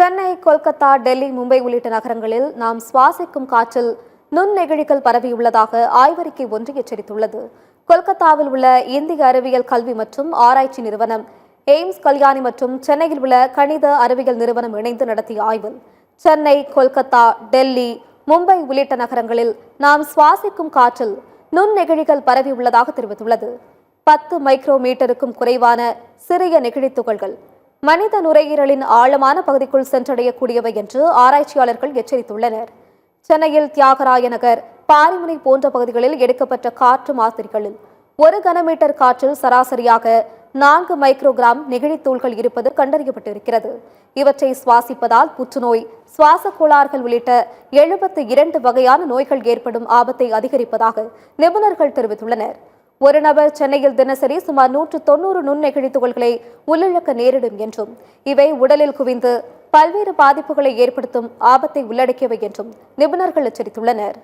சென்னை, கொல்கத்தா, டெல்லி, மும்பை உள்ளிட்ட நகரங்களில் நாம் சுவாசிக்கும் காற்றில் நுண்ணெகிழிகள் பரவியுள்ளதாக ஆய்வறிக்கை ஒன்று எச்சரித்துள்ளது. கொல்கத்தாவில் உள்ள இந்திய அறிவியல் கல்வி மற்றும் ஆராய்ச்சி நிறுவனம், எய்ம்ஸ் கல்யாணி மற்றும் சென்னையில் உள்ள கணித அறிவியல் நிறுவனம் இணைந்து நடத்திய ஆய்வில் சென்னை, கொல்கத்தா, டெல்லி, மும்பை உள்ளிட்ட நகரங்களில் நாம் சுவாசிக்கும் காற்றில் நுண்ணெகிழிகள் பரவியுள்ளதாக தெரிவித்துள்ளது. 10 மைக்ரோமீட்டருக்கும் குறைவான சிறிய நெகிழித் துகள்கள் மனித நுரையீரலின் ஆழமான பகுதிக்குள் சென்றடையக்கூடியவை என்று ஆராய்ச்சியாளர்கள் எச்சரித்துள்ளனர். சென்னையில் தியாகராய நகர், பாரிமுனை போன்ற பகுதிகளில் எடுக்கப்பட்ட காற்று மாதிரிகளில் 1 கனமீட்டர் காற்றில் சராசரியாக 4 மைக்ரோகிராம் நெகிழித்தூள்கள் இருப்பது கண்டறியப்பட்டிருக்கிறது. இவற்றை சுவாசிப்பதால் புற்றுநோய், சுவாச கோளாறுகள் உள்ளிட்ட 72 வகையான நோய்கள் ஏற்படும் ஆபத்தை அதிகரிப்பதாக நிபுணர்கள் தெரிவித்துள்ளனர். ஒரு நபர் சென்னையில் தினசரி சுமார் 190 நுண்ணெகிழி துகள்களை உள்ளிழக்க நேரிடும் என்றும், இவை உடலில் குவிந்து பல்வேறு பாதிப்புகளை ஏற்படுத்தும் ஆபத்தை உள்ளடக்கியவை என்றும் நிபுணர்கள் எச்சரித்துள்ளனர்.